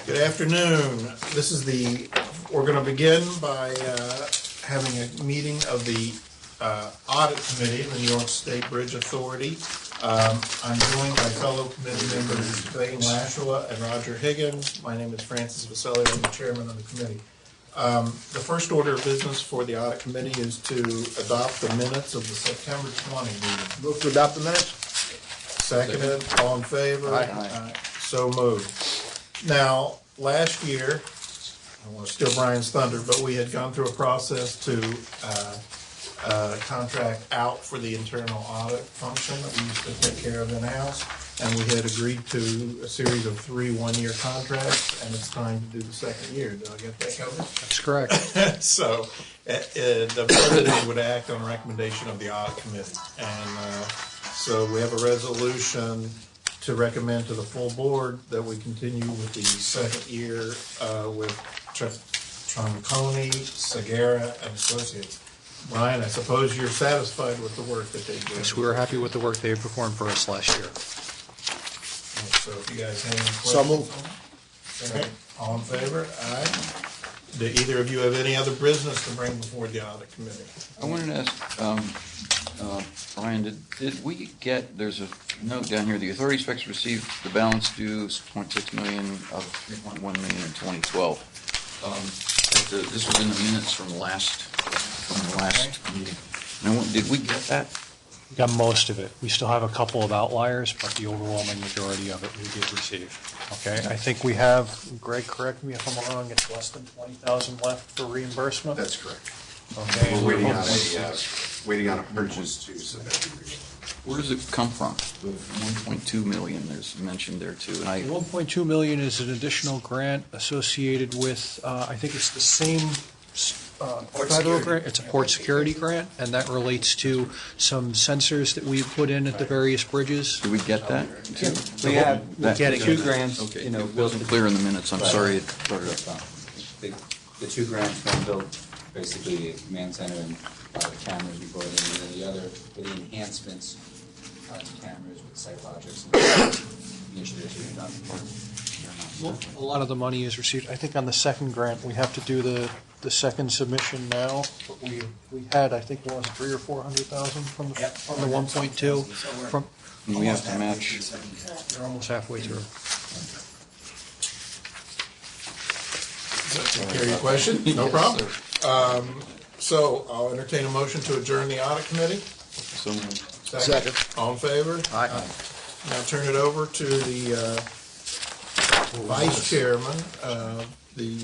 Good afternoon. We're going to begin by having a meeting of the Audit Committee of the New York State Bridge Authority. I'm joined by fellow committee members Clayton Lashua and Roger Higgins. My name is Francis Vaselli. I'm the chairman of the committee. The first order of business for the Audit Committee is to adopt the minutes of the September 20 meeting. Move to adopt the minutes. Seconded. All in favor? Aye. So moved. Now, last year, I want to steal Brian's thunder, but we had gone through a process to contract out for the internal audit function that we used to take care of in-house, and we had agreed to a series of 3 one-year contracts, and it's time to do the second year. Did I get that covered? That's correct. So, the president would act on a recommendation of the audit committee, and so we have a resolution to recommend to the full board that we continue with the second year with Tronconi, Segura, and Associates. Brian, I suppose you're satisfied with the work that they did. Yes, we were happy with the work they performed for us last year. So if you guys have any questions? So moved. Okay. All in favor? Aye. Do either of you have any other business to bring before the audit committee? I wanted to ask, Brian, did we get, there's a note down here, the authority expects to receive the balance due $0.6 million of $3.1 million in 2012. This was in the minutes from the last meeting. Now, did we get that? We got most of it. We still have a couple of outliers, but the overwhelming majority of it we did receive. Okay, I think we have, Greg, correct me if I'm wrong, it's less than $20,000 left for reimbursement? That's correct. Okay. We're waiting on a purchase to submit. Where does it come from? The 1.2 million there's mentioned there too. And The $1.2 million is an additional grant associated with, I think it's the same federal grant. It's a port security grant, and that relates to some sensors that we put in at the various bridges. Did we get that? We have Getting two it. grants, Okay, you know, it wasn't clear in the minutes. I'm sorry it brought it up. the two grants, one built basically a command center and the cameras we brought in, and then the other for the enhancements to cameras with SiteLogix and initiatives we've done. Well, a lot of the money is received. I think on the second grant, we have to do the second submission now. But we had, I think, what was it, 300,000 or 400,000 from the 1.2 from. And we have to match. They're almost halfway through. Does that take care of your question? No problem. So I'll entertain a motion to adjourn the audit committee. Second. All in favor? Aye. Now turn it over to the vice chairman of the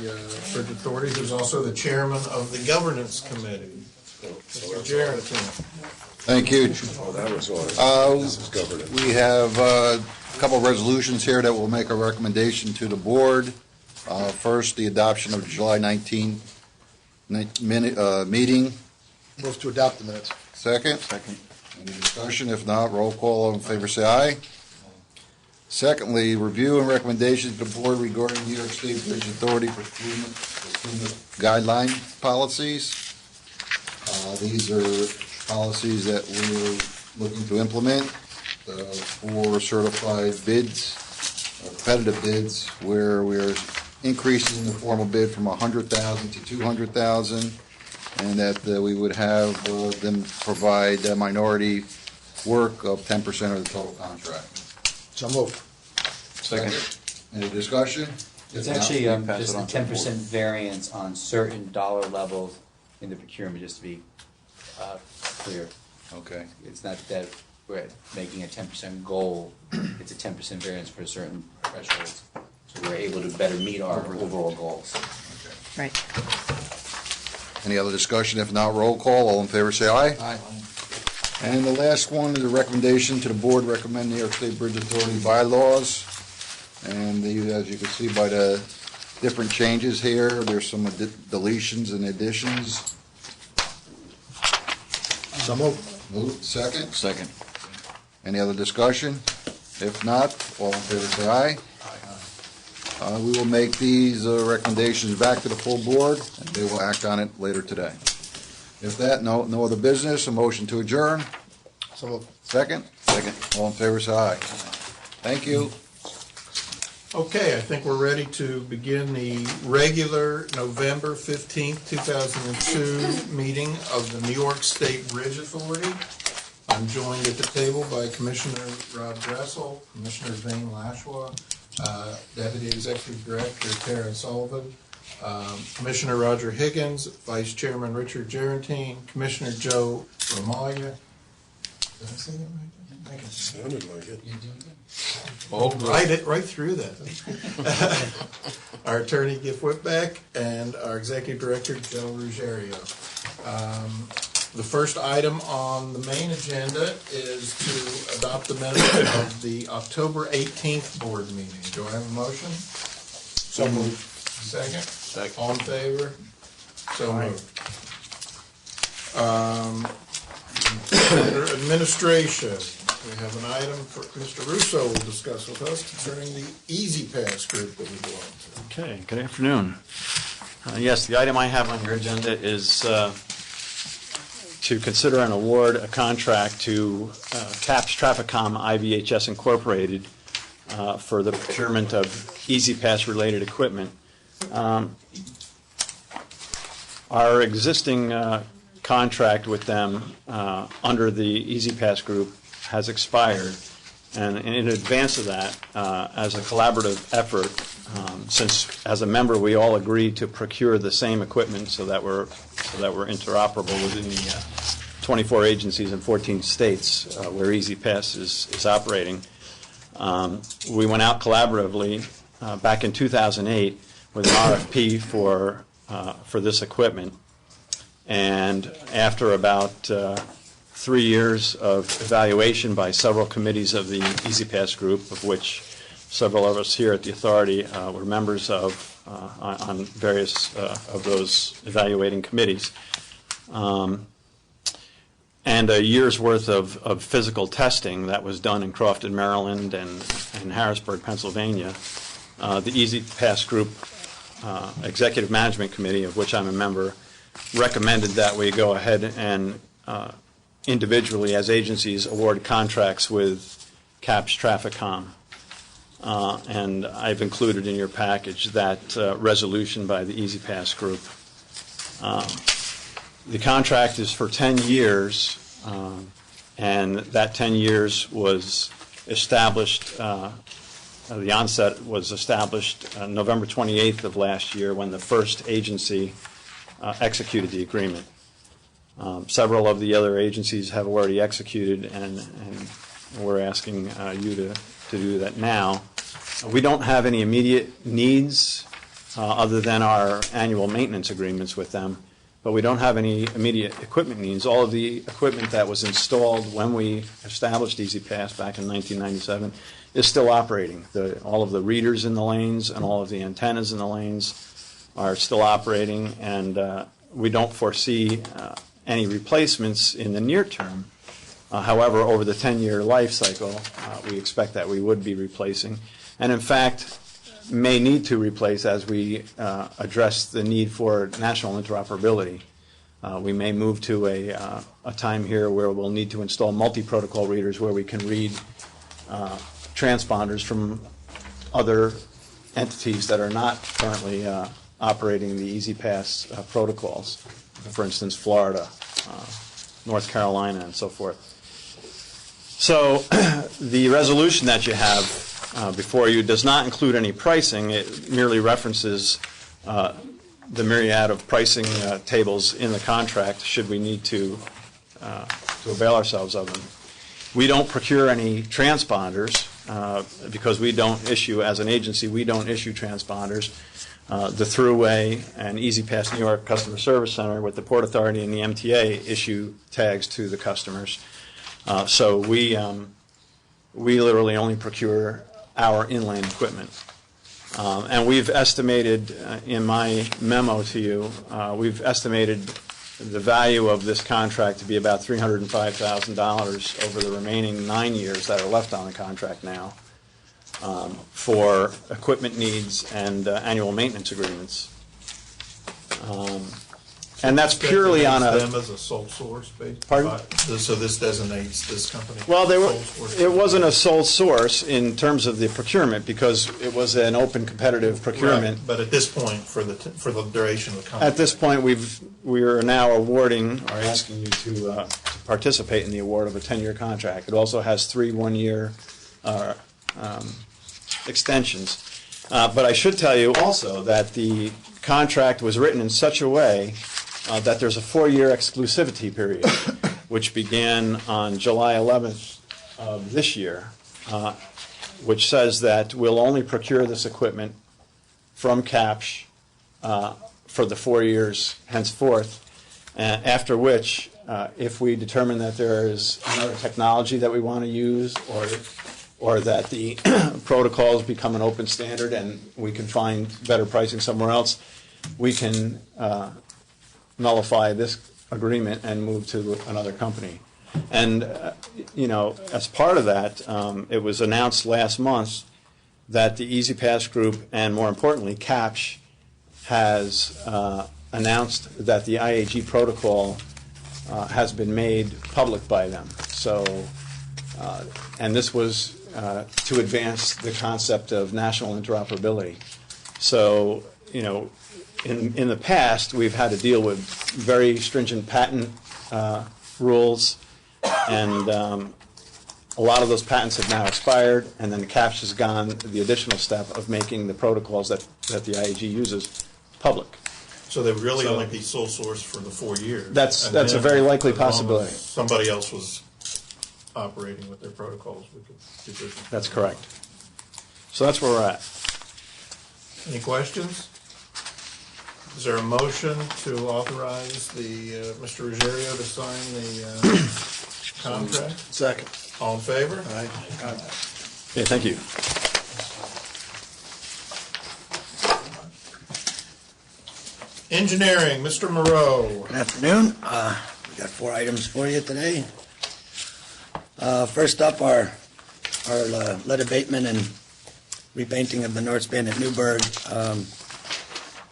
Bridge Authority, who's also the chairman of the governance committee. Mr. Jarrett. Thank you. This is governance. We have a couple of resolutions here that will make a recommendation to the board. First, the adoption of the July 19 meeting. Move to adopt the minutes. Second? Any discussion? If not, roll call. All in favor, say aye. Secondly, review and recommendations to the board regarding New York State Bridge Authority procurement guideline policies. These are policies that we're looking to implement for certified bids, competitive bids, where we're increasing the formal bid from 100,000 to 200,000, and that we would have them provide minority work of 10% of the total contract. So moved. Second. Any discussion? It's If not, actually we pass just it a on to the 10% board. variance on certain dollar levels in the procurement, just to be clear. Okay. It's not that we're making a 10% goal, it's a 10% variance for certain thresholds, so we're able to better meet our overall goals. Right. Any other discussion? If not, roll call. All in favor, say aye. Aye. And the last one is a recommendation to the board, recommend New York State Bridge Authority bylaws. And as you can see by the different changes here, there's some deletions and additions. So moved. Move, second. Second. Any other discussion? If not, all in favor say aye. We will make these recommendations back to the full board, and they will act on it later today. If that, no other business, a motion to adjourn. So moved. Second? Second. All in favor say aye. Thank you. Okay, I think we're ready to begin the regular November 15th, 2002 meeting of the New York State Bridge Authority. I'm joined at the table by Commissioner Rod Dressel, Commissioner Vane Lashwa, Deputy Executive Director Tara Sullivan, Commissioner Roger Higgins, Vice Chairman Richard Gerantine, Commissioner Joe Ramaglia. Did I say that right? Thank you. Sounded like it. You're doing good. Oh, right through that. Our attorney, Giff Whitbeck, and our executive director, Joe Ruggiero. The first item on the main agenda is to adopt the minutes of the October 18th board meeting. Do I have a motion? So moved. Second? Second. All in favor? So moved. Under administration, we have an item for Mr. Russo will discuss with us concerning the Easy Pass group that we belong to. Okay, good afternoon. Yes, the item I have on your agenda is to consider and award a contract to CAPS Trafficom IVHS Incorporated for the procurement of Easy Pass related equipment. Our existing contract with them under the Easy Pass group has expired, and in advance of that, as a collaborative effort, since as a member we all agreed to procure the same equipment so that we're interoperable within the 24 agencies in 14 states where Easy Pass is operating. We went out collaboratively back in 2008 with an RFP for this equipment, and after about 3 years of evaluation by several committees of the Easy Pass group, of which several of us here at the authority were members of on various of those evaluating committees, and a year's worth of physical testing that was done in Crofton, Maryland, and Harrisburg, Pennsylvania, the Easy Pass group Executive Management Committee, of which I'm a member, recommended that we go ahead and individually as agencies award contracts with CAPS Trafficom. And I've included in your package that resolution by the Easy Pass group. The contract is for 10 years, and that 10 years was established, the onset was established November 28th of last year when the first agency executed the agreement. Several of the other agencies have already executed, and we're asking you to do that now. We don't have any immediate needs other than our annual maintenance agreements with them, but we don't have any immediate equipment needs. All of the equipment that was installed when we established Easy Pass back in 1997 is still operating. All of the readers in the lanes and all of the antennas in the lanes are still operating, and we don't foresee any replacements in the near term. However, over the 10-year life cycle, we expect that we would be replacing, and in fact may need to replace as we address the need for national interoperability. We may move to a time here where we'll need to install multi-protocol readers where we can read transponders from other entities that are not currently operating the Easy Pass protocols, for instance, Florida, North Carolina, and so forth. So the resolution that you have before you does not include any pricing. It merely references the myriad of pricing tables in the contract should we need to avail ourselves of them. We don't procure any transponders because we don't issue, as an agency, we don't issue transponders. The Thruway and Easy Pass New York Customer Service Center with the Port Authority and the MTA issue tags to the customers. So we literally only procure our inland equipment. And we've estimated, in my memo to you, we've estimated the value of this contract to be about $305,000 over the remaining 9 years that are left on the contract now for equipment needs and annual maintenance agreements. And that's purely on Designates a, them as a sole source, basically? Pardon? So this designates this company? well, sole source? it wasn't a sole source in terms of the procurement, because it was an open competitive procurement. Right, but at this point, for the duration of the contract? At this point, we are now awarding, or asking you to participate in the award of a 10-year contract. It also has 3 one-year extensions. But I should tell you also that the contract was written in such a way that there's a 4-year exclusivity period, which began on July 11th of this year, which says that we'll only procure this equipment from CAPSH for the 4 years henceforth, after which, if we determine that there is another technology that we want to use, or that the protocols become an open standard and we can find better pricing somewhere else, we can nullify this agreement and move to another company. And, as part of that, it was announced last month that the Easy Pass Group, and more importantly, CAPSH, has announced that the IAG protocol has been made public by them. So, and this was to advance the concept of national interoperability. So, in the past, we've had to deal with very stringent patent rules, and a lot of those patents have now expired, and then CAPSH has gone the additional step of making the protocols that the IAG uses public. So they would really only be sole source for the 4 years? That's And a then, very likely as long as possibility. somebody else was operating with their protocols, we could do business. That's correct. So that's where we're at. Any questions? Is there a motion to authorize Mr. Ruggiero to sign the contract? Second. All in favor? Aye. Yeah, thank you. Engineering, Mr. Moreau. Good afternoon. We got 4 items for you today. First up, our lead abatement and repainting of the north span at Newburgh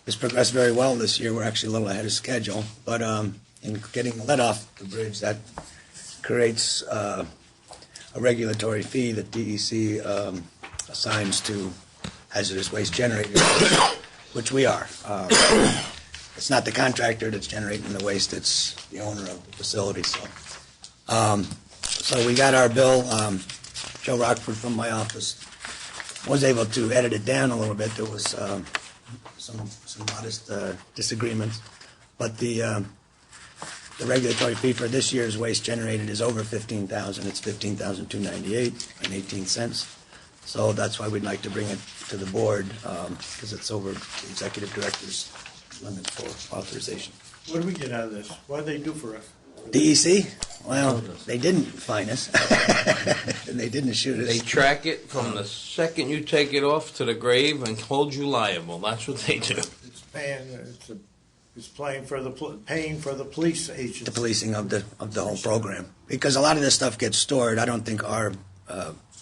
has progressed very well this year. We're actually a little ahead of schedule, but in getting the lead off the bridge, that creates a regulatory fee that DEC assigns to hazardous waste generators, which we are. It's not the contractor that's generating the waste, it's the owner of the facility. So we got our bill. Joe Rockford from my office was able to edit it down a little bit. There was some modest disagreements, but the regulatory fee for this year's waste generated is over $15,000. It's $15,298.18. So that's why we'd like to bring it to the board, because it's over the executive director's limit for authorization. What do we get out of this? What do they do for us? DEC? Well, they didn't fine us, and they didn't shoot us. They track it from the second you take it off to the grave and hold you liable. That's what they do. It's paying for the police agents. The policing of the whole program, because a lot of this stuff gets stored. I don't think our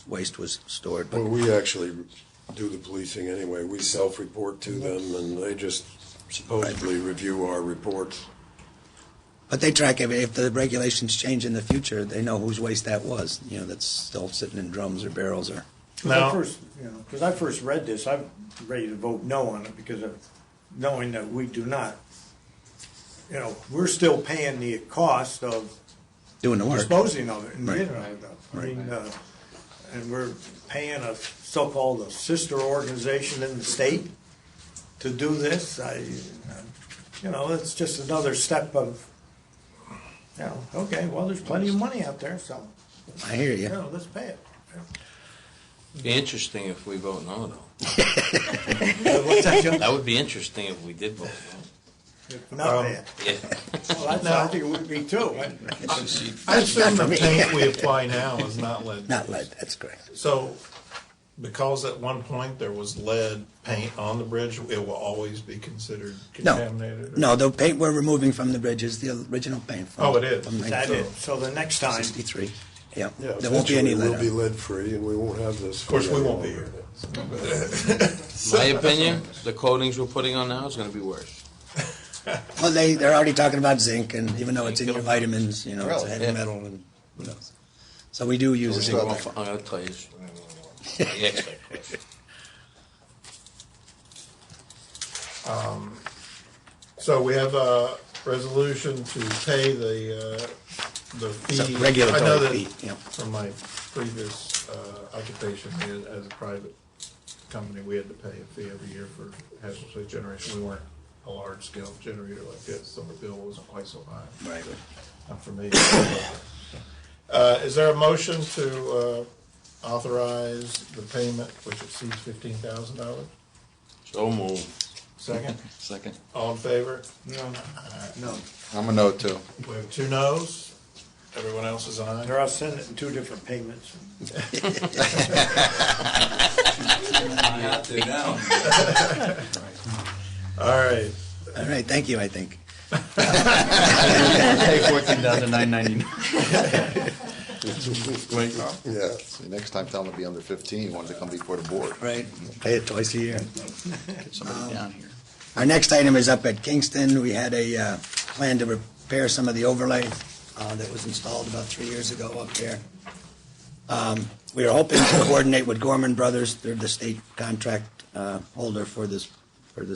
waste was stored, but Well, we actually do the policing anyway. We self-report to them, and they just supposedly review our reports. but they track it. If the regulations change in the future, they know whose waste that was. That's still sitting in drums or barrels or. Because I first read this, I'm ready to vote no on it because of knowing that we do not. We're still paying the cost of Doing the work. disposing of it and Right. getting rid of it. I mean, and we're paying a so-called a sister organization in the state to do this. It's just another step of, okay, well, there's plenty of money out there, so, I hear you. let's pay it. It'd be interesting if we vote no, though. What's that, Joe? That would be interesting if we did vote If not pay it. no. Yeah. Well, I think it would be too. I assume the paint we apply now is not lead. Not lead. That's correct. So, because at one point there was lead paint on the bridge, it will always be considered contaminated? No, the paint we're removing from the bridge is the original paint. From, Oh, it is. From Is that it? So the next time, 1963. Yeah. Yeah, There won't be any eventually lead. we'll be lead-free, and we won't have this. Of course, we won't be here. My opinion, the coatings we're putting on now is going to be worse. Well, they're already talking about zinc, and even though it's in your vitamins, it's a Really? heavy Yeah. metal, and who knows. So we do use zinc. I'm going to tell you. The expert question. So we have a resolution to pay the fee. It's a regulatory I know that fee, yeah. from my previous occupation as a private company, we had to pay a fee every year for hazardous waste generation. We weren't a large scale generator like this, so the bill wasn't quite so high. Right. Not for me. Is there a motion to authorize the payment which exceeds $15,000? So moved. Second? Second. All in favor? No, I'm a no too. We have 2 noes. Everyone else is aye. they're all sending it in 2 different payments. Out there now. All right. All right, thank you, I think. Pay $14,999. Yeah. See, next time tell them to be under 15, wanted to come before the board. Right, pay it twice a year. Get somebody down here. Our next item is up at Kingston. We had a plan to repair some of the overlay that was installed about 3 years ago up there. We are hoping to coordinate with Gorman Brothers, they're the state contract holder for this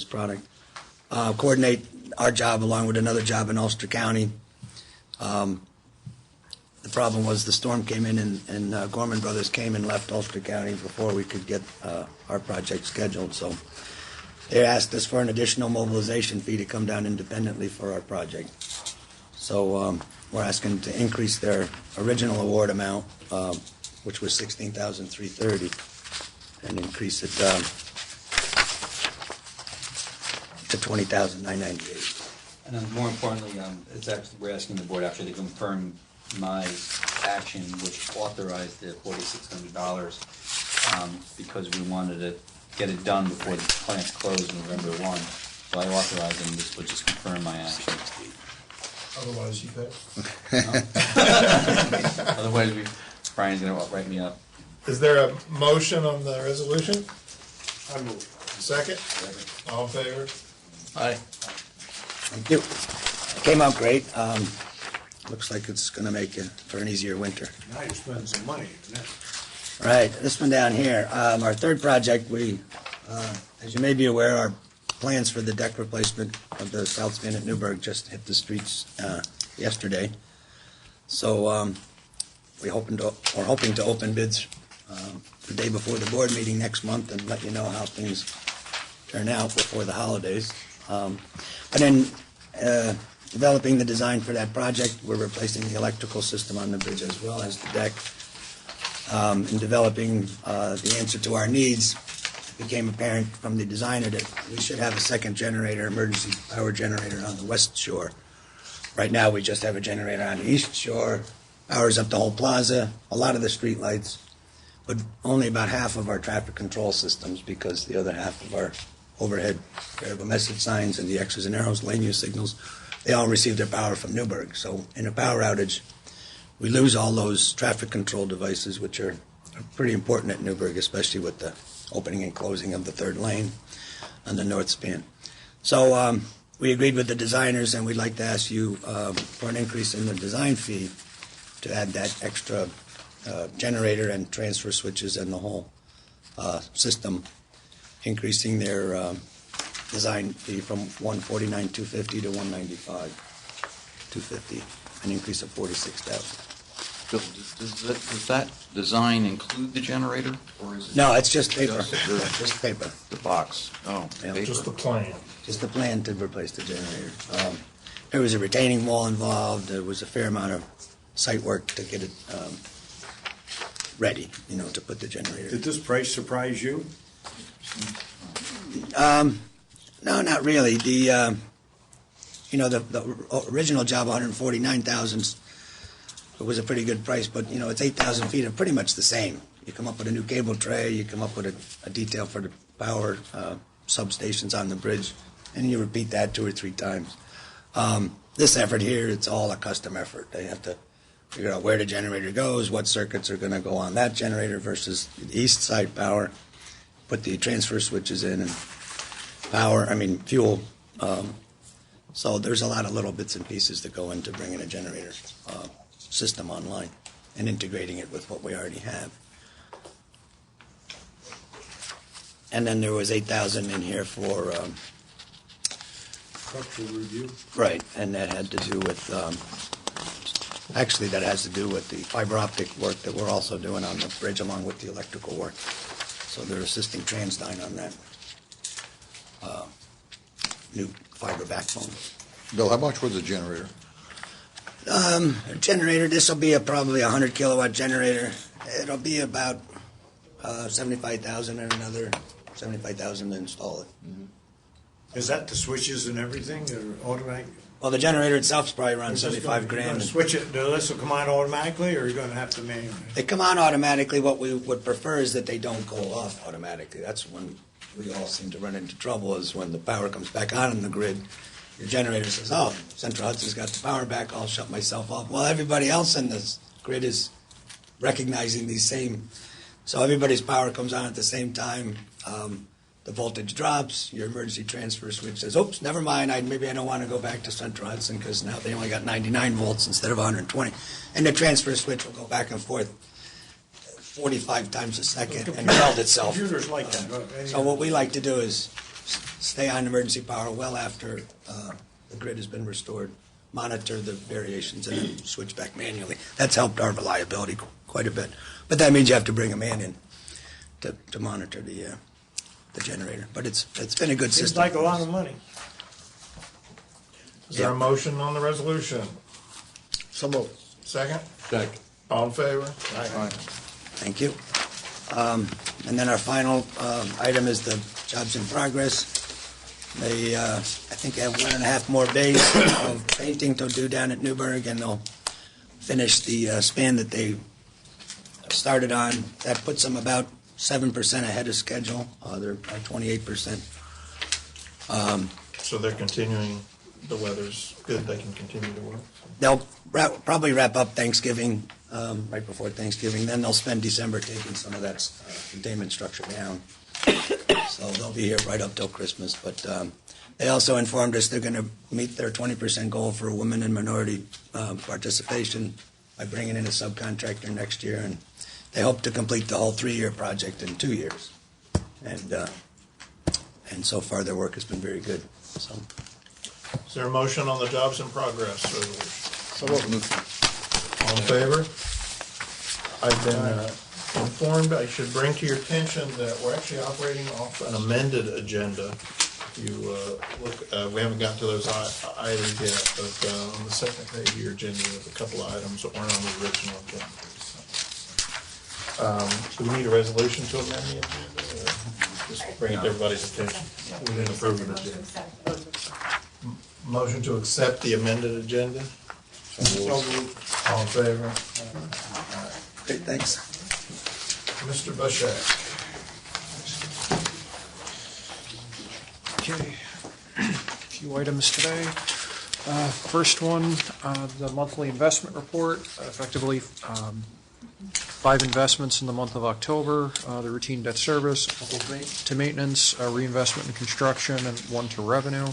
product. Coordinate our job along with another job in Ulster County. The problem was the storm came in and Gorman Brothers came and left Ulster County before we could get our project scheduled. So they asked us for an additional mobilization fee to come down independently for our project. So we're asking to increase their original award amount, which was $16,330, and increase it to $20,998. And then more importantly, it's actually, we're asking the board actually to confirm my action, which authorized the $4,600, because we wanted to get it done before the plants closed November 1. So I authorized them, this would just confirm my action. Otherwise, you pay. Otherwise, Brian's gonna write me up. Is there a motion on the resolution? I move. Second? All in favor? Aye. Thank you. It came out great. Looks like it's going to make it for an easier winter. Now you're spending some money. Right, this one down here, our third project, as you may be aware, our plans for the deck replacement of the south span at Newburgh just hit the streets yesterday. So we're hoping to open bids the day before the board meeting next month and let you know how things turn out before the holidays. But in developing the design for that project, we're replacing the electrical system on the bridge as well as the deck. In developing the answer to our needs, it became apparent from the designer that we should have a second generator, emergency power generator on the west shore. Right now, we just have a generator on the east shore, powers up the whole plaza, a lot of the street lights, but only about half of our traffic control systems because the other half of our overhead variable message signs and the X's and arrows, lane use signals, they all receive their power from Newburgh. So in a power outage, we lose all those traffic control devices, which are pretty important at Newburgh, especially with the opening and closing of the third lane on the north span. So we agreed with the designers, and we'd like to ask you for an increase in the design fee to add that extra generator and transfer switches and the whole system, increasing their design fee from $149,250 to $195,250, an increase of $46,000. Bill, does that design include the generator, or is it? No, it's just paper. Just Just paper. the box? Oh, Yeah. paper. Just the plan. Just the plan to replace the generator. There was a retaining wall involved. There was a fair amount of site work to get it ready, to put the generator. Did this price surprise you? No, not really. The original job, $149,000, it was a pretty good price, but it's 8,000 feet of pretty much the same. You come up with a new cable tray, you come up with a detail for the power substations on the bridge, and you repeat that 2 or 3 times. This effort here, it's all a custom effort. They have to figure out where the generator goes, what circuits are going to go on that generator versus the east side power, put the transfer switches in, and fuel So there's a lot of little bits and pieces that go into bringing a generator system online and integrating it with what we already have. And then there was 8,000 in here for Structural review. right, and that had to do with actually that has to do with the fiber optic work that we're also doing on the bridge along with the electrical work. So they're assisting TransDign on that new fiber backbone. Bill, how much was the generator? Generator, this will be probably a 100 kilowatt generator. It'll be about 75,000 and another 75,000 to install it. Is that the switches and everything, or automatic? Well, the generator itself is probably around You're just 75 gonna- you're gonna grand. switch it, this will come on automatically, or you're gonna have to manually? They come on automatically. What we would prefer is that they don't go off automatically. That's when we all seem to run into trouble, is when the power comes back on in the grid. Your generator says, oh, Central Hudson's got the power back, I'll shut myself off. Well, everybody else in this grid is recognizing these same, so everybody's power comes on at the same time. The voltage drops, your emergency transfer switch says, oops, never mind, maybe I don't want to go back to Central Hudson because now they only got 99 volts instead of 120. And the transfer switch will go back and forth 45 times a second and weld itself. Computers like that. So what we like to do is stay on emergency power well after the grid has been restored, monitor the variations, and then switch back manually. That's helped our reliability quite a bit. But that means you have to bring a man in to monitor the generator. But it's been a good Seems system. like a lot of money. Is there a motion on the resolution? So moved. Second? Second. All in favor? Thank you. And then our final item is the jobs in progress. They, I think, have 1.5 more days of painting to do down at Newburgh, and they'll finish the span that they started on. That puts them about 7% ahead of schedule. They're at 28%. So they're continuing, the weather's good, they can continue to work. They'll probably wrap up Thanksgiving, right before Thanksgiving. Then they'll spend December taking some of that containment structure down. So they'll be here right up till Christmas. But they also informed us they're going to meet their 20% goal for women and minority participation by bringing in a subcontractor next year. And they hope to complete the whole 3-year project in 2 years. And so far their work has been very good. So. Is there a motion on the jobs in progress resolution? So moved. All in favor? I've been informed, I should bring to your attention that we're actually operating off an amended agenda. If you look, we haven't gotten to those items yet, but on the second page of your agenda, there's a couple of items that weren't on the original agenda. So we need a resolution to amend the agenda, or just bring it to everybody's attention? We didn't approve an agenda. Motion to accept the amended agenda? All in favor? Great, thanks. Mr. Bushak. Okay, a few items today. First one, the monthly investment report, effectively 5 investments in the month of October, the routine debt service, a couple to maintenance, reinvestment in construction, and 1 to revenue.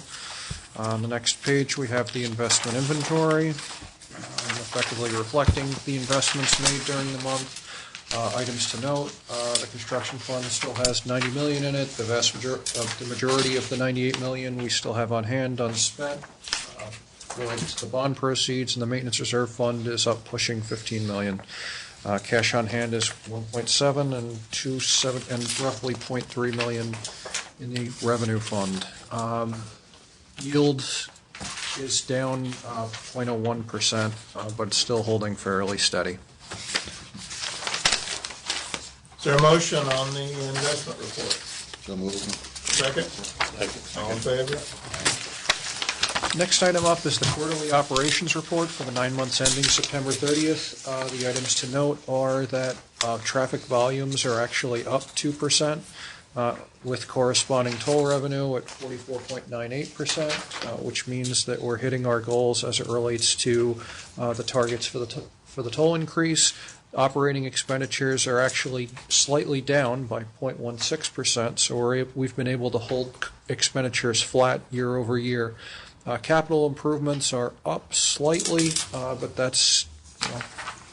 On the next page, we have the investment inventory, effectively reflecting the investments made during the month. Items to note, the construction fund still has $90 million in it. The majority of the $98 million we still have on hand unspent. Related to the bond proceeds, and the maintenance reserve fund is up pushing $15 million. Cash on hand is 1.7 and 2.7 and roughly 0.3 million in the revenue fund. Yield is down 0.01%, but it's still holding fairly steady. Is there a motion on the investment report? So moved. Second? All in favor? Next item up is the quarterly operations report for the 9 months ending September 30th. The items to note are that traffic volumes are actually up 2%, with corresponding toll revenue at 44.98%, which means that we're hitting our goals as it relates to the targets for the toll increase. Operating expenditures are actually slightly down by 0.16%, so we've been able to hold expenditures flat year over year. Capital improvements are up slightly, but that's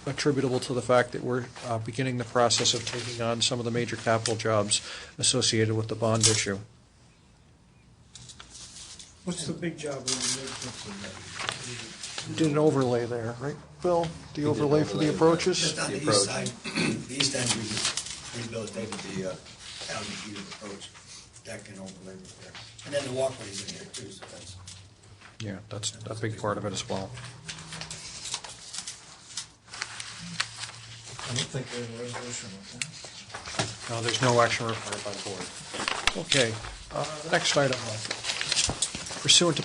attributable to the fact that we're beginning the process of taking on some of the major capital jobs associated with the bond issue. What's the big job we We did an overlay there, right, Bill? The overlay for the approaches? Just on the east side, the east end, we just rehabilitated the alley view approach, deck and overlay there. And then the walkway's in here too, so that's. Yeah, that's a big part of it as well. I don't think there's a resolution with that. No, there's no action required by the board. Okay, the next item. Pursuant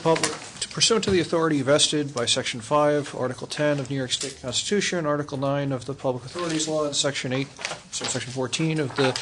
to the authority vested by Section 5, Article 10 of New York State Constitution, Article 9 of the Public Authorities Law, and Section 14 of the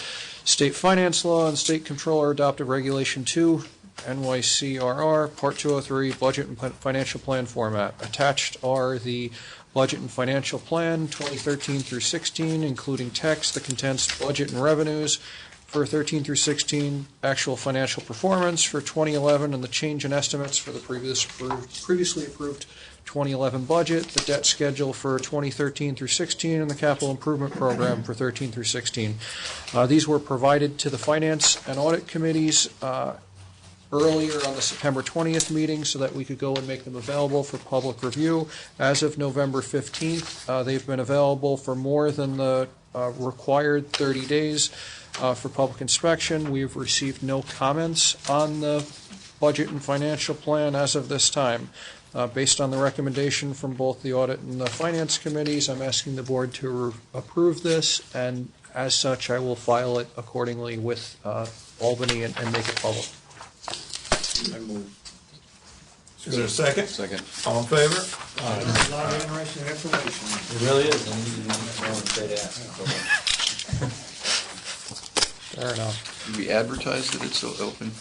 State Finance Law and State Controller Adopted Regulation 2, NYSBA, Part 203, Budget and Financial Plan Format. Attached are the Budget and Financial Plan 2013 through 16, including text, the condensed budget and revenues for 13 through 16, actual financial performance for 2011, and the change in estimates for the previously approved 2011 budget, the debt schedule for 2013 through 16, and the capital improvement program for 13 through 16. These were provided to the Finance and Audit Committees earlier on the September 20th meeting so that we could go and make them available for public review. As of November 15th, they've been available for more than the required 30 days for public inspection. We have received no comments on the budget and financial plan as of this time. Based on the recommendation from both the Audit and the Finance Committees, I'm asking the board to approve this, and as such, I will file it accordingly with Albany and make it public. I move. Is there a second? Second. All in favor? a lot of interesting information. It really is, and you know straight ask. Fair enough. We advertise that it's so open,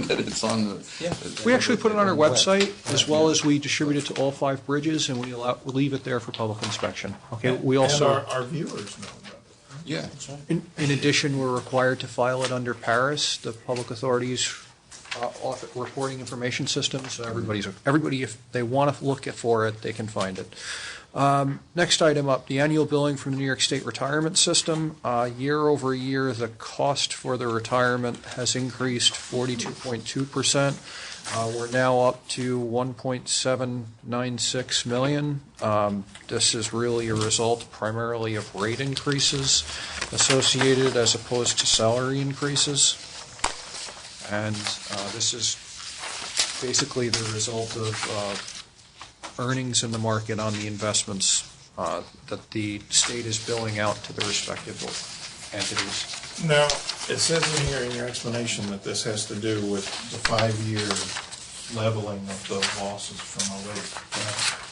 that it's on the. Yeah. We actually put it on our website, as well as we distribute it to all 5 bridges, and we leave it there for public inspection. Okay, we also. And our viewers know about it. Yeah. In addition, we're required to file it under Paris, the public authorities' reporting information system, so everybody, if they want to look for it, they can find it. Next item up, the annual billing from the New York State Retirement System. Year over year, the cost for the retirement has increased 42.2%. We're now up to $1.796 million. This is really a result primarily of rate increases associated as opposed to salary increases. And this is basically the result of earnings in the market on the investments that the state is billing out to the respective entities. Now, it says in here in your explanation that this has to do with the 5-year leveling of the losses from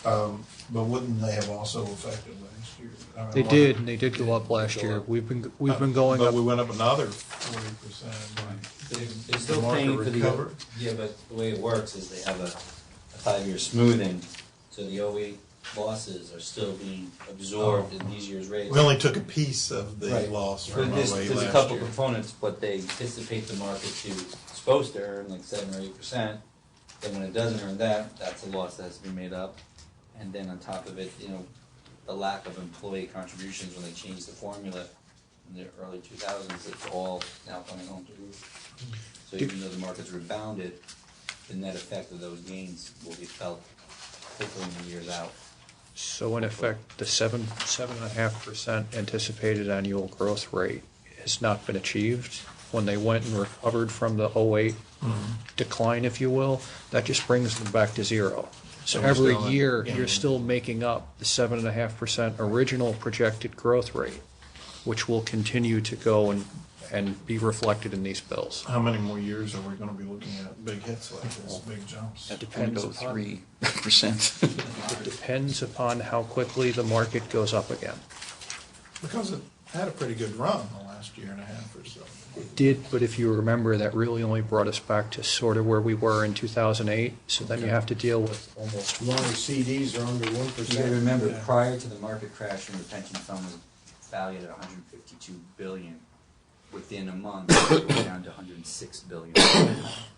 08. But wouldn't they have also affected last year? They did, and they did go up last year. We've been going but up. we went up another 40%. They're still paying for recover? yeah, but the way it works is they have a 5-year smoothing, so the 08 losses are still being absorbed in these years' rates. We only took a piece of the Right. loss But from 08 there's a last couple year. components, but they anticipate the market to, supposed to earn like 7 or 8%. Then when it doesn't earn that, that's a loss that has to be made up. And then on top of it, the lack of employee contributions when they changed the formula in the early 2000s, it's all now coming home to roost. So even though the market's rebounded, the net effect of those gains will be felt quickly in the years out. So in effect, the 7.5% anticipated annual growth rate has not been achieved. When they went and recovered from the 08 decline, if you will, that just brings them back to zero. So every year, you're still making up the 7.5% original projected growth rate, which will continue to go and be reflected in these bills. How many more years are we going to be looking at big hits like this, big jumps? At Depends 0.03%. It depends upon how quickly the market goes up again. Because it had a pretty good run the last year and a half or so. It did, but if you remember, that really only brought us back to sort of where we were in 2008. So then you have to deal with almost. As long as CDs are under 1%. You gotta remember, prior to the market crash, when the pension fund was valued at $152 billion, within a month, it went down to $106 billion.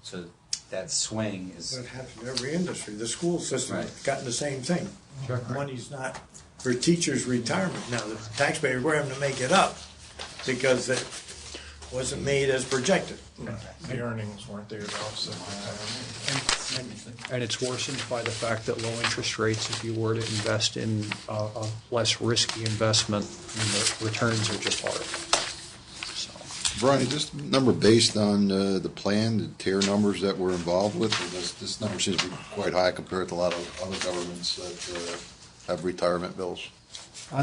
So that swing is, That happens in every industry. The school system has Right. gotten the same thing. Money's not for teachers' retirement. Now, the taxpayers were having to make it up because it wasn't made as projected. The earnings weren't there to offset that. And it's worsened by the fact that low interest rates, if you were to invest in a less risky investment, the returns are just hard. So, Brian, is this number based on the plan, the tier numbers that we're involved with? Or this number seems to be quite high compared to a lot of other governments that have retirement bills.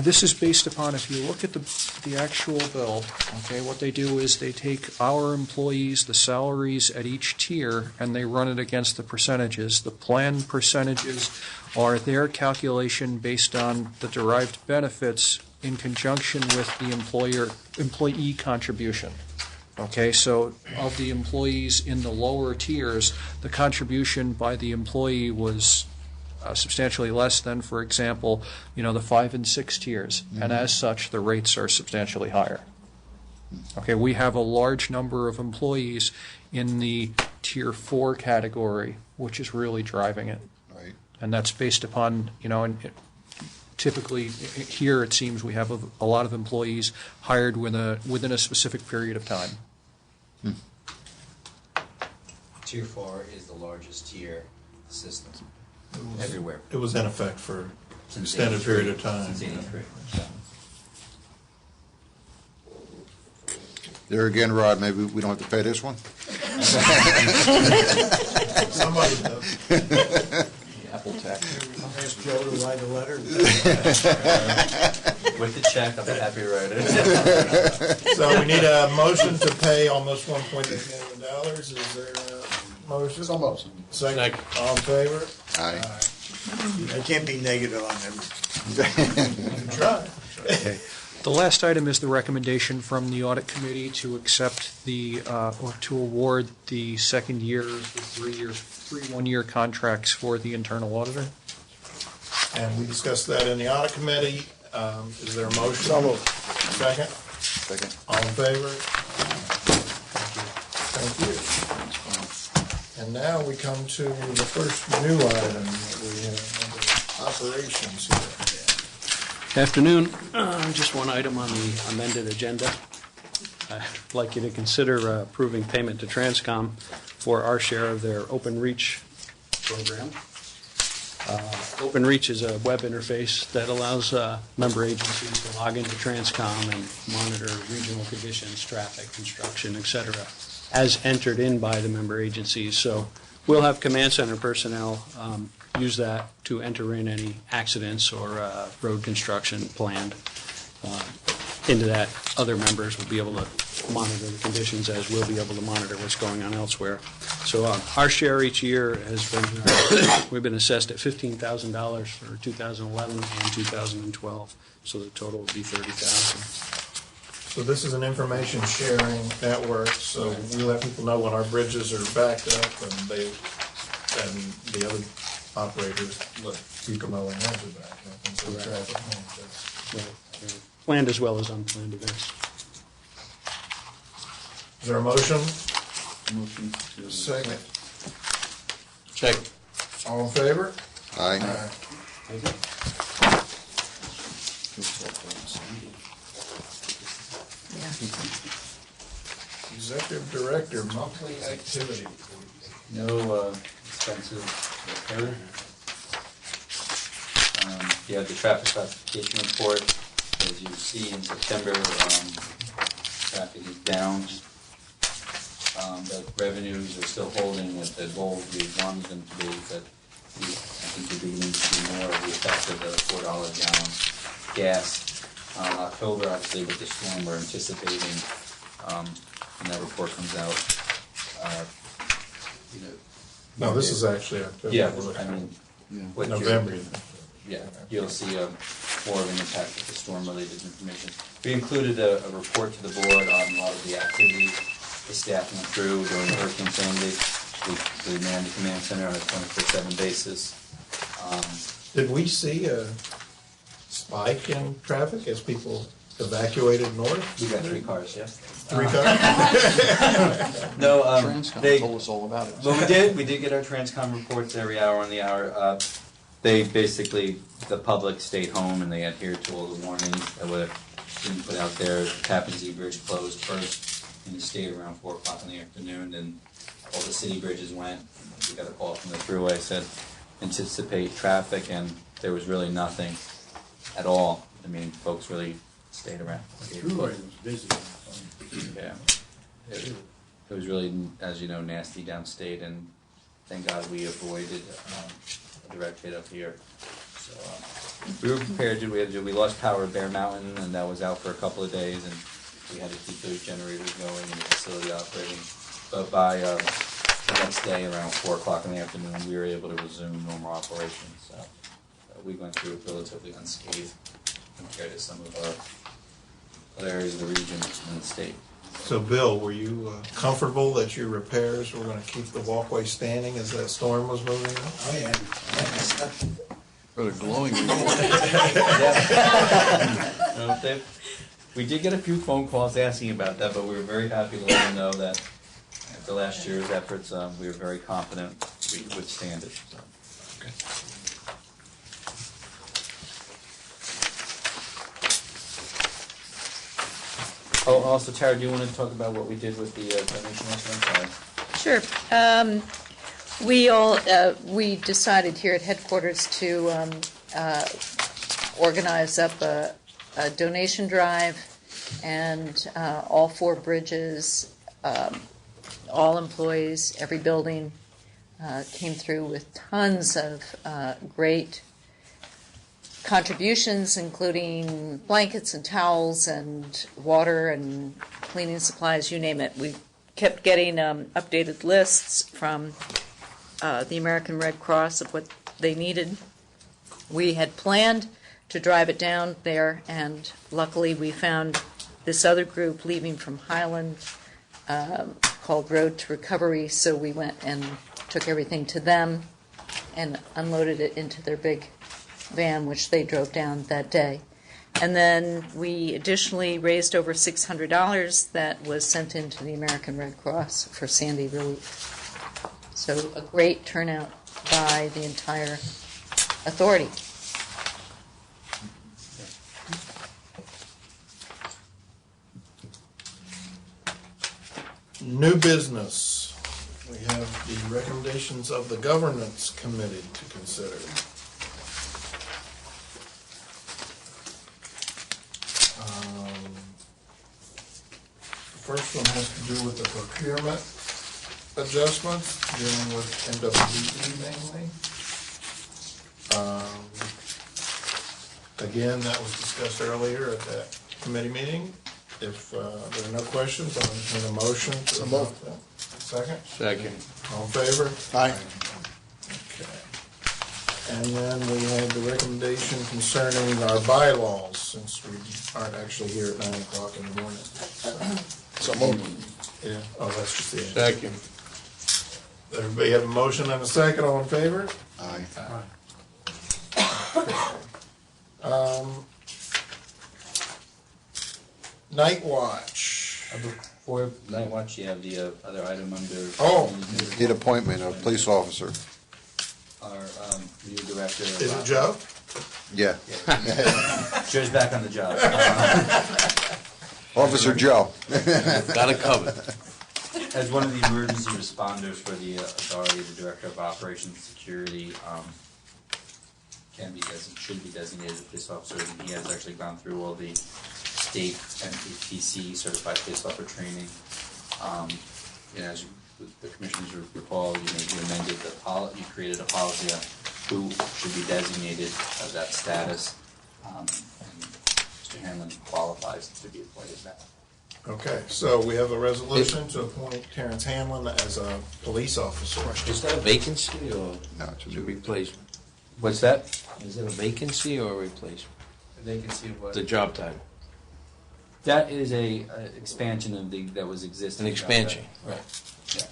this is based upon, if you look at the actual bill, okay, what they do is they take our employees, the salaries at each tier, and they run it against the percentages. The plan percentages are their calculation based on the derived benefits in conjunction with the employee contribution. Okay, so of the employees in the lower tiers, the contribution by the employee was substantially less than, for example, the 5 and 6 tiers, and as such, the rates are substantially higher. Okay, we have a large number of employees in the tier 4 category, which is really driving it. Right. And that's based upon, typically here it seems we have a lot of employees hired within a specific period of time. Tier 4 is the largest tier system everywhere. It was in effect for an Since extended 83. period of time. Since 83. There again, Rod, maybe we don't have to pay this one? Somebody does. Apple tax. Ask Joe to write a letter. With the check, I'll be happy to write it. So we need a motion to pay almost $1.8 million. Is there a motion? So much. Second. All in favor? Aye. I can't be negative on them. Try. The last item is the recommendation from the audit committee to accept or to award the second year, three one-year contracts for the internal auditor. And we discussed that in the audit committee. Is there a motion? So moved. Second? Second. All in favor? Thank you. And now we come to the first new item that we have under operations here. Afternoon. Just one item on the amended agenda. I'd like you to consider approving payment to Transcom for our share of their OpenReach program. OpenReach is a web interface that allows member agencies to log into Transcom and monitor regional conditions, traffic, construction, et cetera, as entered in by the member agencies. So we'll have command center personnel use that to enter in any accidents or road construction planned into that. Other members will be able to monitor the conditions as we'll be able to monitor what's going on elsewhere. So our share each year has been, we've been assessed at $15,000 for 2011 and 2012. So the total would be $30,000. So this is an information sharing network, so we let people know when our bridges are backed up and the other operators let people know when theirs are backed up. And so traffic managers. Right. Planned as well as unplanned events. Is there a motion? Motion to. Second. Check. All in favor? Aye. Executive Director, monthly activity. No expenses occurred. You have the traffic classification report. As you see in September, traffic is down. But revenues are still holding at the goal we wanted them to be, but I think we're beginning to see more of the effect of the $4 a gallon gas. October, obviously, with the storm, we're anticipating, when that report comes out, No, this is actually October. yeah, I mean, what you're- November. Yeah, you'll see more of an impact with the storm-related information. We included a report to the board on a lot of the activities the staff went through during Hurricane Sandy. We manned the command center on a 24/7 basis. Did we see a spike in traffic as people evacuated north? We got 3 cars, yeah. 3 cars? No, Transcom they, told us all about it. well, we did get our Transcom reports every hour on the hour. They basically, the public stayed home and they adhered to all the warnings that were being put out there. Tappan Zee Bridge closed first in the state around 4 o'clock in the afternoon, and all the city bridges went. We got a call from the thruway, said anticipate traffic, and there was really nothing at all. I mean, folks really stayed around. Thruway was busy. Yeah. It was really, as you know, nasty downstate, and thank God we avoided a direct hit up here. So we were prepared to do what we had to do. We lost power at Bear Mountain, and that was out for a couple of days, and we had to keep those generators going and the facility operating. But by the next day, around 4 o'clock in the afternoon, we were able to resume normal operations. So we went through it relatively unscathed compared to some of our other areas of the region and the state. So, Bill, were you comfortable that your repairs were going to keep the walkway standing as that storm was moving in? Oh, yeah. For the glowing We did get a few phone calls asking about that, but we were very happy to let them know that after last year's efforts, we were very confident we could withstand it. So. Okay. Oh, also, Tara, do you want to talk about what we did with the donation last time? Sure. We decided here at headquarters to organize up a donation drive, and all 4 bridges, all employees, every building came through with tons of great contributions, including blankets and towels and water and cleaning supplies, you name it. We kept getting updated lists from the American Red Cross of what they needed. We had planned to drive it down there, and luckily we found this other group leaving from Highland called Road to Recovery, so we went and took everything to them and unloaded it into their big van, which they drove down that day. And then we additionally raised over $600 that was sent into the American Red Cross for Sandy relief. So a great turnout by the entire authority. New business. We have the recommendations of the governance committee to consider. The first one has to do with the procurement adjustments, dealing with NWE mainly. Again, that was discussed earlier at that committee meeting. If there are no questions, I'll entertain a motion to adopt that. Second? Second. All in favor? Aye. Okay. And then we had the recommendation concerning our bylaws, since we aren't actually here at 9 o'clock in the morning. So moved. Yeah, oh, that's just the end. Second. Everybody have a motion and a second, all in favor? Aye. Night watch. Before Night Watch, you have the other item under. Oh. Need appointment of police officer. Our new director. Is it Joe? Yeah. Joe's back on the job. Officer Joe. Got it covered. As one of the emergency responders for the authority, the director of operations security should be designated a police officer, and he has actually gone through all the state NPPC certified police officer training. As the commissioners recall, you amended the policy, you created a policy on who should be designated of that status, and Mr. Hanlon qualifies to be appointed now. Okay, so we have a resolution to appoint Terrence Hanlon as a police officer. Is that a vacancy or No, it's a a new. replacement? What's that? Is it a vacancy or a replacement? Vacancy of what? The job title. That is a expansion of that was existing. An expansion. Right. Yeah.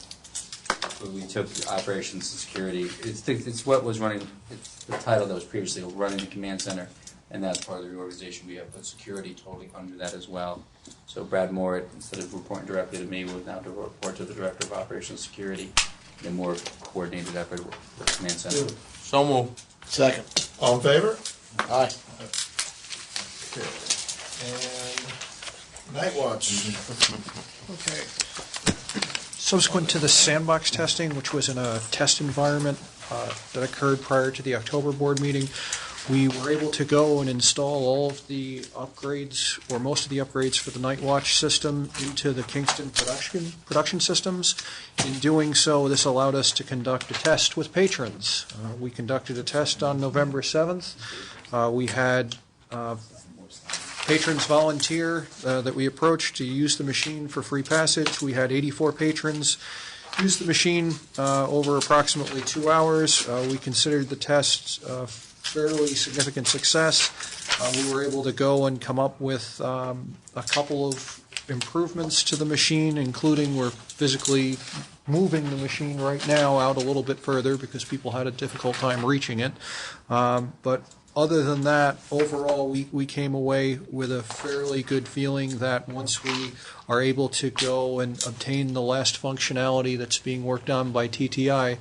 Where we took operations and security. It's what was running. It's the title that was previously running the command center. And that's part of the reorganization. We have put security totally under that as well. So Brad Moore, instead of reporting directly to me, will now report to the Director of Operational Security in a more coordinated effort with the Command Center. So moved. Second. All in favor? Aye. Okay. And night watch. Okay. Subsequent to the sandbox testing, which was in a test environment that occurred prior to the October board meeting, we were able to go and install all of the upgrades, or most of the upgrades for the night watch system into the Kingston production systems. In doing so, this allowed us to conduct a test with patrons. We conducted a test on November 7th. We had patrons volunteer that we approached to use the machine for free passage. We had 84 patrons use the machine over approximately 2 hours. We considered the test fairly significant success. We were able to go and come up with a couple of improvements to the machine, including we're physically moving the machine right now out a little bit further because people had a difficult time reaching it. But other than that, overall, we came away with a fairly good feeling that once we are able to go and obtain the last functionality that's being worked on by TTI,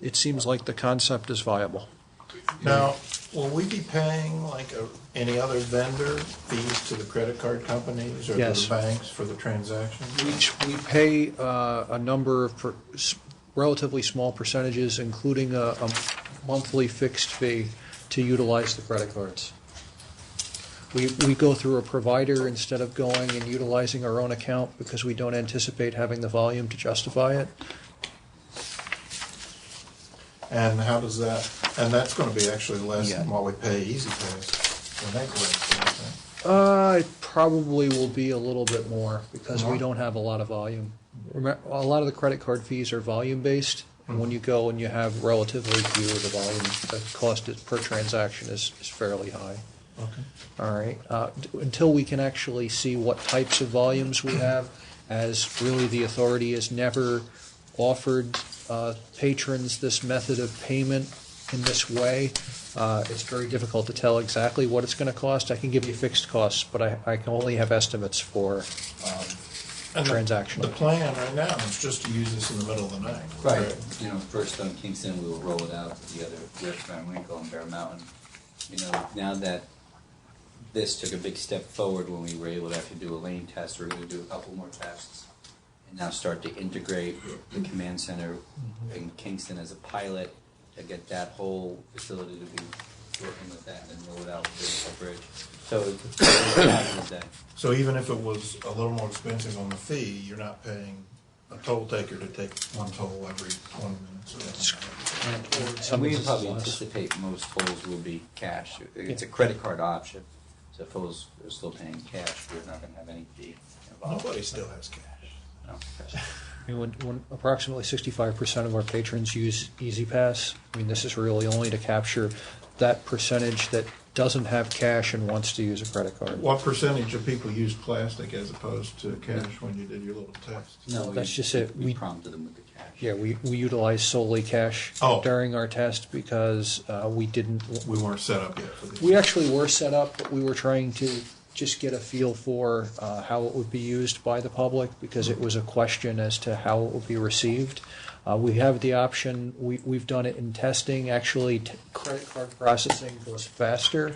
it seems like the concept is viable. Now, will we be paying like any other vendor fees to the credit card companies or Yes. to the banks for the transaction? We pay a number of relatively small percentages, including a monthly fixed fee to utilize the credit cards. We go through a provider instead of going and utilizing our own account because we don't anticipate having the volume to justify it. And how does that, and that's going to be actually less than what we pay EasyPass when they collect it. It probably will be a little bit more because we More? don't have a lot of volume. A lot of the credit card fees are volume-based, and when you go and you have relatively few of the volume, the cost per transaction is fairly high. Okay. All right. Until we can actually see what types of volumes we have, as really the authority has never offered patrons this method of payment in this way, it's very difficult to tell exactly what it's going to cost. I can give you fixed costs, but I can only have estimates for transactional. The plan right now is just to use this in the middle of the night. Right. You know, first on Kingston, we will roll it out with the other West Van Winkle and Bear Mountain. You know, now that this took a big step forward when we were able to actually do a lane test, we're going to do a couple more tests and now start to integrate the command center in Kingston as a pilot to get that whole facility to be working with that and then roll it out with the bridge. So what happens is that So even if it was a little more expensive on the fee, you're not paying a toll taker to take one toll every 20 minutes. And we probably anticipate most tolls will be cash. It's a credit card option. So if those are still paying cash, we're not going to have any fee involved. Nobody still has cash. No. I mean, when approximately 65% of our patrons use EasyPass, I mean, this is really only to capture that percentage that doesn't have cash and wants to use a credit card. What percentage of people use plastic as opposed to cash when you did your little test? No, That's just it. We prompted them with the cash. Yeah, we utilize solely cash during our test because we weren't set up yet for this. We actually were set up, but we were trying to just get a feel for how it would be used by the public because it was a question as to how it would be received. We have the option, we've done it in testing, actually credit card processing goes faster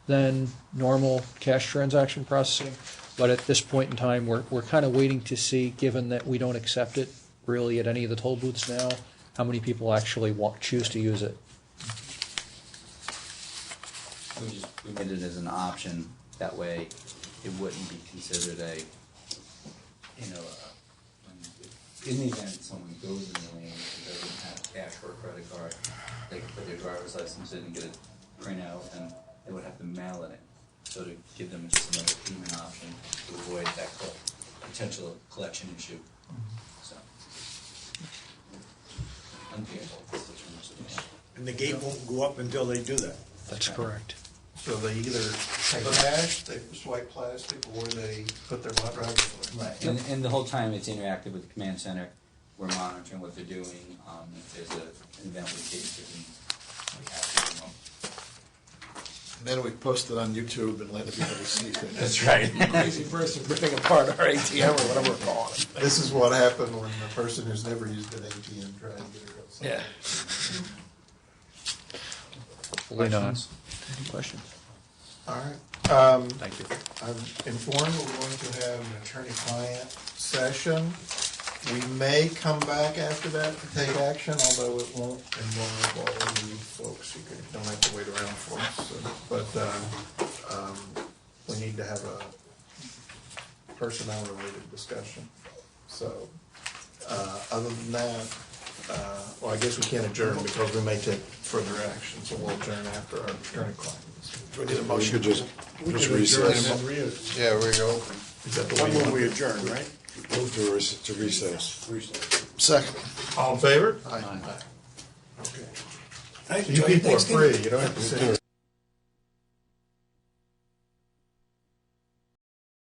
than normal cash transaction processing, but at this point in time, we're kind of waiting to see, given that we don't accept it really at any of the toll booths now, how many people actually choose to use it. We made it as an option, that way it wouldn't be considered in the event someone goes in the lane and doesn't have cash or a credit card, they can put their driver's license in and get a printout, and they would have to mail it in. So to give them just another payment option to avoid that potential collection issue. So, unpayable. And the gate won't go up until they do that. That's correct. So they either take cash, they swipe plastic, or they put their driver's license. Right, and the whole time it's interactive with the command center. We're monitoring what they're doing. If there's an event with cases, we have to Then we post it on YouTube and let everybody see it. That's right. Crazy person ripping apart our ATM or whatever we're calling it. This is what happened when the person who's never used an ATM tried to get it upside. Yeah. Hopefully not. Any questions? All right. Thank you. I'm informed we're going to have an attorney-client session. We may come back after that to take action, although it won't involve all of you folks. You don't have to wait around for us. So, but we need to have a personnel-related discussion. So, other than that, well, I guess we can't adjourn because we may take further action. So we'll adjourn after our attorney-client. We need a motion. Just recess. Yeah, we go. Is that the way you want we adjourn, right? Move to recess. Second. All in favor? Aye. Okay. You people are free, you don't have to sit here.